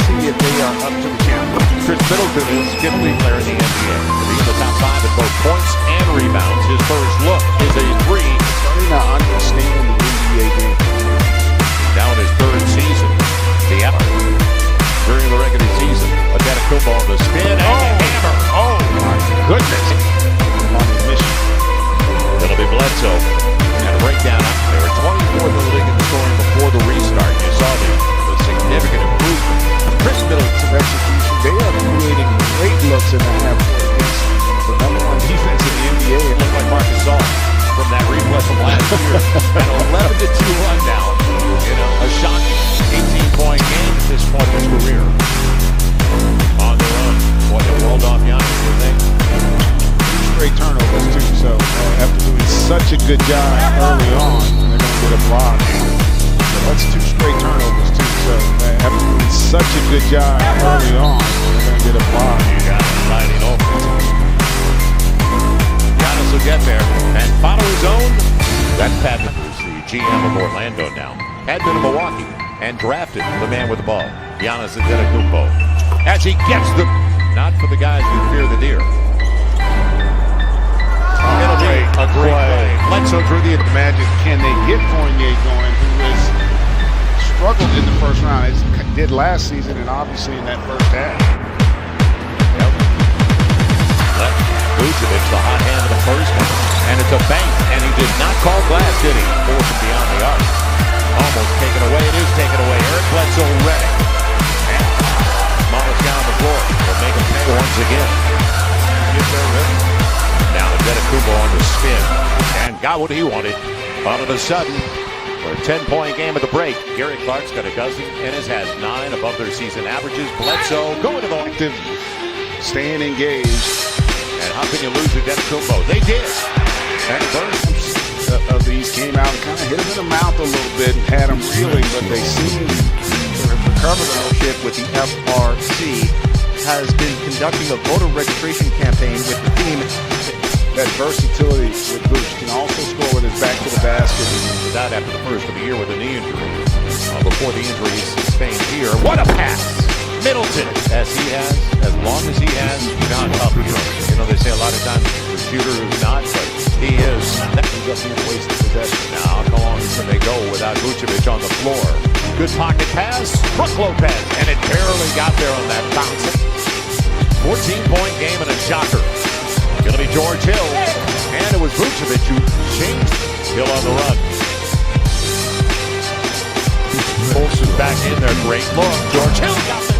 see if they are up to the challenge. Chris Middleton is skillfully player in the NBA. He's in the top 5 at both points and rebounds. His first look is a 3. Starting to understand the NBA game. Now in his 3rd season, during the regular season, Antetokounmpo on the spin and hammer. Oh my goodness! On his mission. It'll be Bledsoe. And a breakdown. They were 24th in the league in scoring before the restart. You saw the significant improvement. Chris Middleton's execution. They are creating great looks in the half-court against the #1 defense in the NBA. It looked like Marcus Gasol from that replay from last year. An 11-2 run now. A shocking 18-point game at this point in his career. On the run. Boy, they rolled off Giannis, didn't they? Great turnovers too, so after doing such a good job early on, they're going to get a block. So that's 2 straight turnovers too, so after doing such a good job early on, they're going to get a block. You got it, sliding over. Giannis will get there and follow his own. That's Pat, who's the GM of Orlando now. Had been in Milwaukee and drafted the man with the ball, Giannis Antetokounmpo. As he gets the, not for the guys who fear the deer. It'll be a great play. Bledsoe drew the Magic. Can they get Fournier going, who has struggled in the first round, as did last season, and obviously in that first half. Left Vucevic, the hot hand of the first one, and it's a bank, and he did not call glass, did he? Force him beyond the arc. Almost taken away. It is taken away. Eric Bledsoe ready. And Mollis down the floor. Will make him pay once again. Get there, ready. Now Antetokounmpo on the spin. And got what he wanted. All of a sudden, for a 10-point game at the break, Gary Clark's got a dozen and has 9 above their season averages. Bledsoe going to the active, staying engaged. And how can you lose Antetokounmpo? They did. And bursts of these came out and kind of hit him in the mouth a little bit and had him reeling, but they seem to have recovered a little bit with the FRC. Has been conducting a voter registration campaign with the theme that versatility with Vooch can also score with his back to the basket. That after the first of the year with a knee injury. Before the injury sustained here. What a pass! Middleton, as he has, as long as he has, not up. You know, they say a lot of times the shooter who's not, but he is. That ends up being a waste of possession. Now, how long can they go without Vucevic on the floor? Good pocket pass, Brook Lopez, and it barely got there on that bounce. 14-point game and a shocker. Gonna be George Hill, and it was Vucevic who changed. Hill on the run. Olsen back in there, great look. George Hill got it.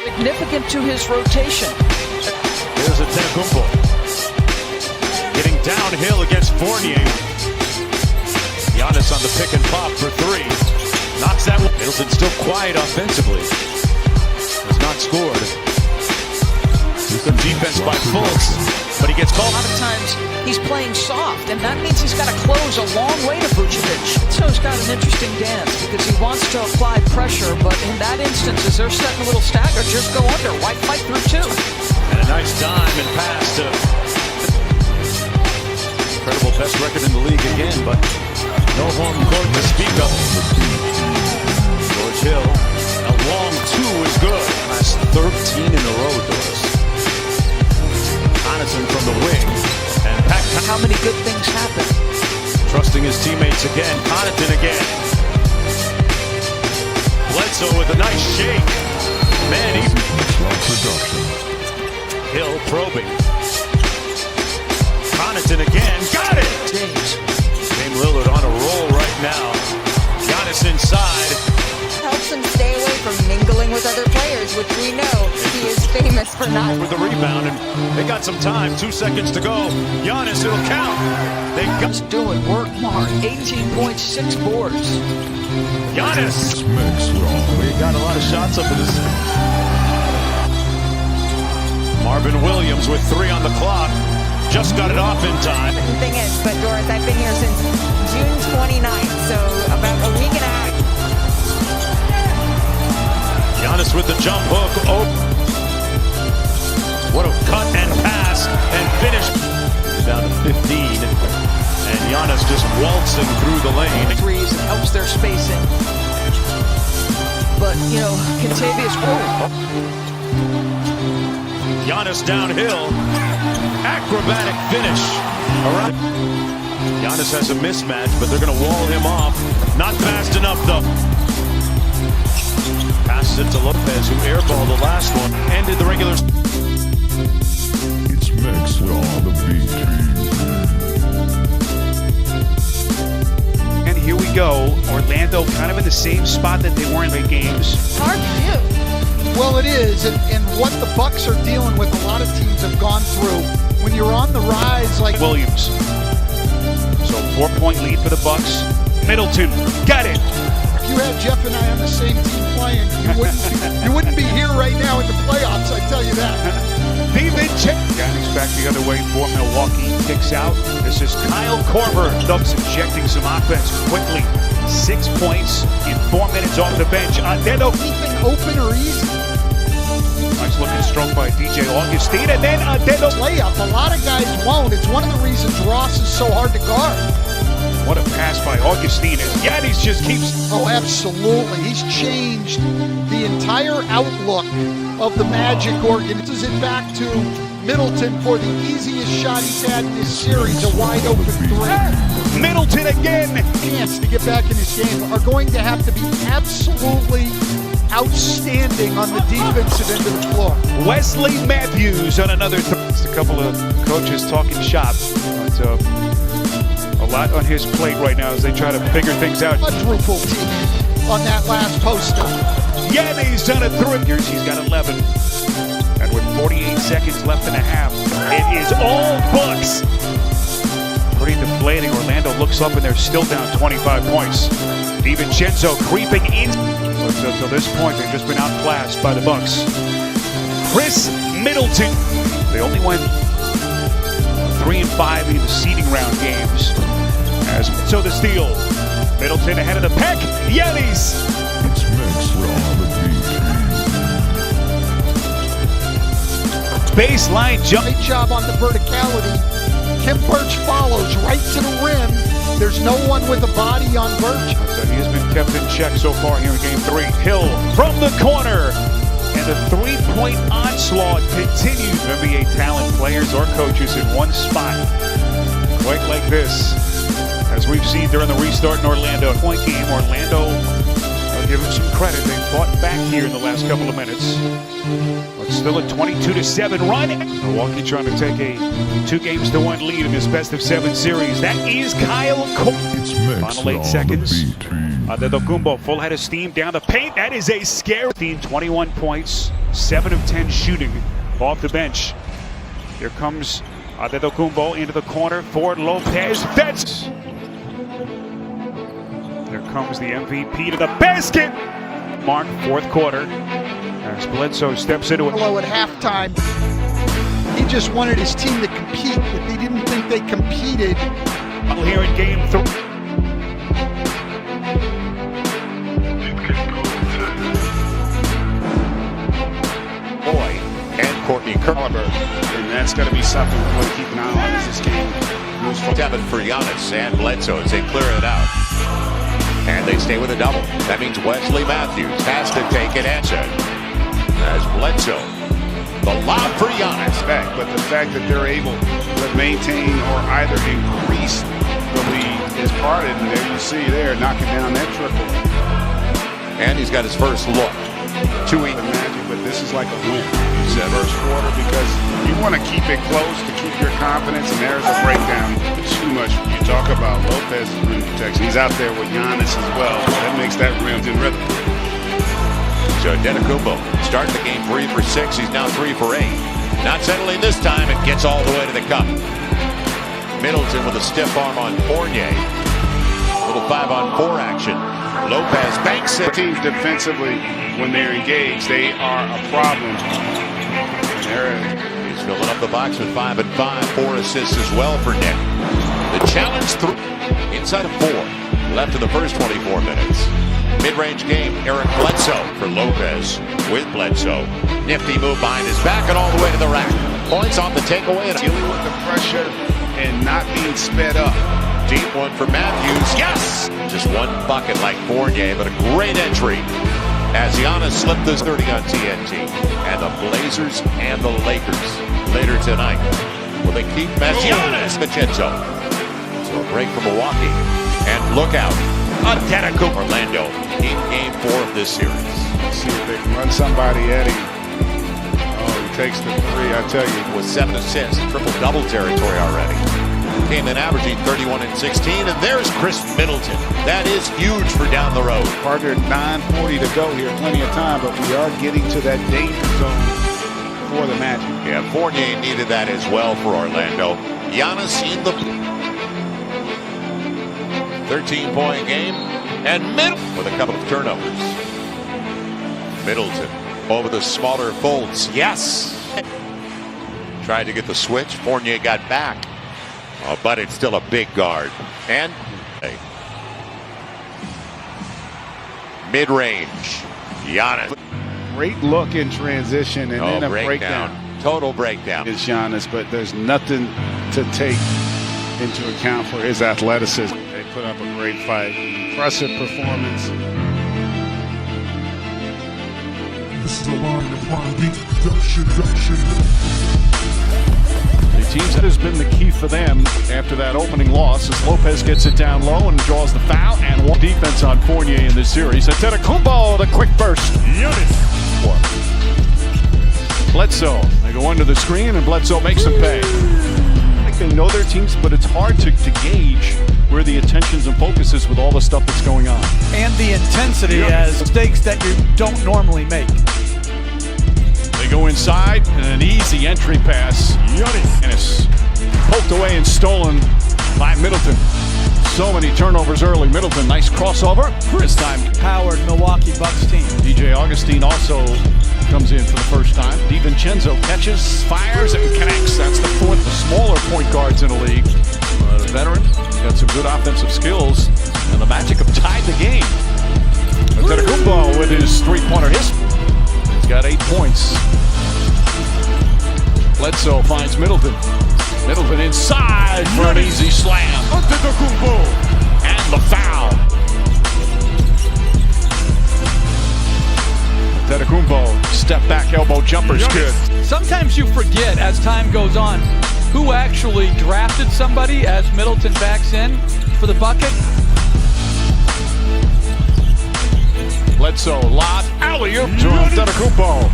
Significant to his rotation. Here's Antetokounmpo. Getting downhill against Fournier. Giannis on the pick and pop for 3. Knocks that one. Middleton still quiet offensively. Has not scored. Good defense by Fultz, but he gets called. A lot of times he's playing soft, and that means he's got to close a long way to Vucevic. So he's got an interesting dance because he wants to apply pressure, but in that instance, as they're setting a little stagger, just go under. Why fight through 2? And a nice dime and pass to incredible best record in the league again, but no home court to speak of. George Hill, a long 2 is good. That's 13 in a row, Doris. Connaughton from the wing, and Pat. How many good things happen? Trusting his teammates again. Connaughton again. Bledsoe with a nice shake. Man, he's Hill probing. Connaughton again. Got it! James. Dame Lillard on a roll right now. Giannis inside. Helps him stay away from mingling with other players, which we know he is famous for not. With the rebound, and they got some time. 2 seconds to go. Giannis, it'll count. They got He's doing work hard. 18.6 boards. Giannis. We got a lot of shots up in this. Marvin Williams with 3 on the clock. Just got it off in time. The thing is, but Doris, I've been here since June 29th, so about a week and a half. Giannis with the jump hook. Oh, what a cut and pass and finish. Down to 15. And Giannis. Giannis just waltzing through the lane. Threes and helps their spacing. But, you know, Contavious, Giannis downhill. Acrobatic finish. All right. Giannis has a mismatch, but they're going to wall him off. Not fast enough, though. Passes it to Lopez, who airballed the last one. Ended the regular. It's Maxwell on the beat. And here we go. Orlando kind of in the same spot that they were in the games. Hard to do. Well, it is, and what the Bucks are dealing with, a lot of teams have gone through. When you're on the rise like Williams. So 4-point lead for the Bucks. Middleton got it. if you had Jeff and I on the same team playing, you wouldn't be here right now in the playoffs, I tell you that. David Giannis back the other way for Milwaukee. Kicks out. This is Kyle Korver. Dubs injecting some offense quickly. 6 points in 4 minutes off the bench. Adeno. Anything open or easy. Nice looking stroke by DJ Augustine. And then Adeno. Layup. A lot of guys won't. It's one of the reasons Ross is so hard to guard. What a pass by Augustine. Giannis just keeps. Oh, absolutely. He's changed the entire outlook of the Magic organizes it back to Middleton for the easiest shot he's had in this series, a wide open three. Middleton again. Chance to get back in his game are going to have to be absolutely outstanding on the defensive end of the floor. Wesley Matthews on another Just a couple of coaches talking shop. But, a lot on his plate right now as they try to figure things out. Quadruple team on that last poster. Giannis on a three. He's got 11. And with 48 seconds left in a half, it is all Bucks. Pretty deflating. Orlando looks up and they're still down 25 points. DiVincenzo creeping in. But until this point, they've just been outclassed by the Bucks. Chris Middleton. They only went 3 and 5 in the seeding round games. So the steal. Middleton ahead of the pack. Giannis. It's Maxwell on the beat. Baseline jump. Great job on the verticality. Kim Birch follows right to the rim. There's no one with a body on Birch. So he has been kept in check so far here in game 3. Hill from the corner. And the three-point onslaught continues. NBA talent, players, or coaches in one spot. Quite like this. As we've seen during the restart in Orlando. Point game, Orlando, I'll give them some credit. They fought back here in the last couple of minutes. But still a 22-7 run. Milwaukee trying to take a 2-1 lead in this best-of-7 series. That is Kyle Korver. It's Maxwell Final 8 on seconds. the beat. Antetokounmpo full head of steam down the paint. That is a scary team. 21 points, 7 of 10 shooting off the bench. Here comes Antetokounmpo into the corner for Lopez. That's. Here comes the MVP to the basket. Mark, fourth quarter. As Bledsoe steps into it. Hello at halftime. He just wanted his team to compete, but they didn't think they competed. Here in game 3. Boy and Courtney Caliber. And that's got to be something we want to keep an eye on as this game moves forward. 7 for Giannis and Bledsoe as they clear it out. And they stay with a double. That means Wesley Matthews has to take an answer. As Bledsoe, the lob for Giannis. But the fact that they're able to maintain or either increase the lead is part of it. And there you see there, knocking down that triple. And he's got his first look. 2-8. The Magic, but this is like a win. It's the first quarter because you want to keep it close to keep your confidence, and there's a breakdown. Too much. You talk about Lopez's rim protection. He's out there with Giannis as well. That makes that rim in rhythm. So Antetokounmpo starting the game 3 for 6. He's now 3 for 8. Not settling this time. It gets all the way to the cup. Middleton with a stiff arm on Fournier. Little 5-on-4 action. Lopez banks it. Teams defensively, when they're engaged, they are a problem. He's filling up the box with 5 and 5. 4 assists as well for Nick. The challenge through inside of 4. Left in the first 24 minutes. Mid-range game, Eric Bledsoe for Lopez with Bledsoe. Nifty move behind his back and all the way to the rack. Points on the takeaway. Dealing with the pressure and not being sped up. Deep one for Matthews. Yes! Just one bucket like Fournier, but a great entry as Giannis slipped this 30 on TNT. And the Blazers and the Lakers later tonight. Will they keep Giannis Vincenzo? So a break from Milwaukee. And look out. Antetokounmpo. Orlando in game 4 of this series. Let's see if they can run somebody at him. Oh, he takes the 3, I tell you. With 7 assists, triple-double territory already. Came in averaging 31 and 16, and there's Chris Middleton. That is huge for down the road. Partner, 9:40 to go here, plenty of time, but we are getting to that danger zone for the Magic. Yeah, Fournier needed that as well for Orlando. Giannis in the 13-point game, and Middleton with a couple of turnovers. Middleton over the smaller Fultz. Yes! Tried to get the switch. Fournier got back. Oh, but it's still a big guard. And mid-range. Giannis. Great look in transition and then a breakdown. Total breakdown. Is Giannis, but there's nothing to take into account for his athleticism. They put up a great fight. Impressive performance. This is the line of beat production. The teams that has been the key for them after that opening loss as Lopez gets it down low and draws the foul, and one defense on Fournier in this series. Antetokounmpo, the quick burst. Bledsoe, they go under the screen and Bledsoe makes them pay. I think they know their teams, but it's hard to gauge where the attentions and focus is with all the stuff that's going on. And the intensity as mistakes that you don't normally make. They go inside, and an easy entry pass. Giannis poked away and stolen by Middleton. So many turnovers early. Middleton, nice crossover. This time, Powered Milwaukee Bucks team. DJ Augustine also comes in for the first time. DiVincenzo catches, fires, and connects. That's the 4th, the smaller point guards in the league. The veteran, got some good offensive skills, and the Magic have tied the game. Antetokounmpo with his three-pointer history. He's got 8 points. Bledsoe finds Middleton. Middleton inside for an easy slam. Antetokounmpo. And the foul. Antetokounmpo, step back elbow jumper's good. Sometimes you forget as time goes on who actually drafted somebody as Middleton backs in for the bucket. Bledsoe, lob, alley-oop to Antetokounmpo.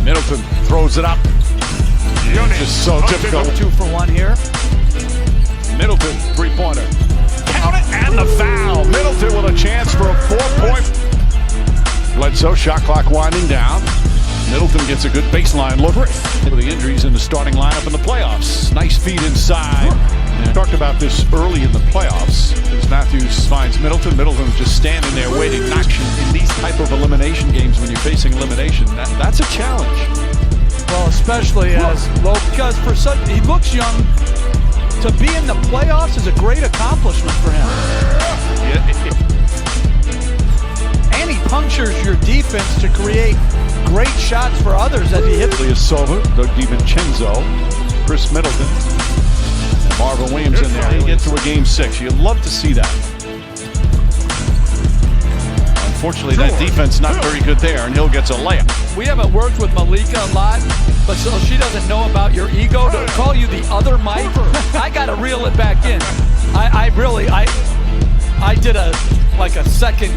Middleton throws it up. Just so typical. 2 for 1 here. Middleton, three-pointer. Count it, and the foul. Middleton with a chance for a 4-point. Bledsoe, shot clock winding down. Middleton gets a good baseline look. With the injuries in the starting lineup in the playoffs. Nice feed inside. And I talked about this early in the playoffs. As Matthews finds Middleton. Middleton is just standing there waiting action. In these type of elimination games, when you're facing elimination, that's a challenge. Well, especially as low, because for such, he looks young. To be in the playoffs is a great accomplishment for him. And he punctures your defense to create great shots for others as he hits. Silva, Doug DiVincenzo, Chris Middleton, and Marvin Williams in there. They get to a game 6. You'd love to see that. Unfortunately, that defense not very good there, and Hill gets a layup. We haven't worked with Malika a lot, but so she doesn't know about your ego. To call you the other Mike, I gotta reel it back in. I did a second,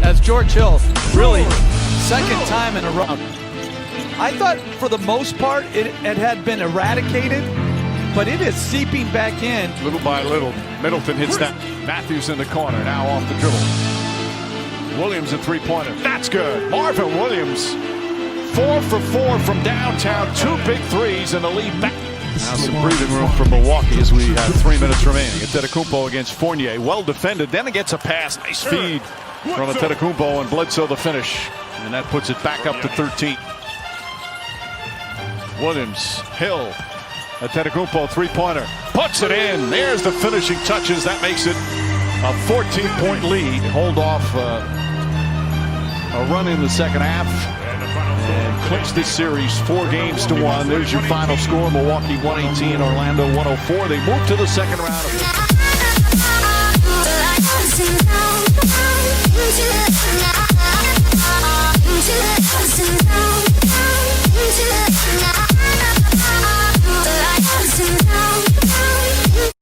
as George Hill, really second time in a row. I thought for the most part it had been eradicated, but it is seeping back in. Little by little, Middleton hits that. Matthews in the corner, now off the dribble. Williams a three-pointer. That's good. Marvin Williams, 4 for 4 from downtown. 2 big threes and the lead back. Now some breathing room for Milwaukee as we have 3 minutes remaining. Antetokounmpo against Fournier. Well defended. Then it gets a pass. Nice feed from Antetokounmpo, and Bledsoe the finish. And that puts it back up to 13. Williams, Hill, Antetokounmpo three-pointer. Puts it in. There's the finishing touches. That makes it a 14-point lead. Hold off a run in the second half. and clinch this series 4-1. There's your final score. Milwaukee 118, Orlando 104. They move to the second round.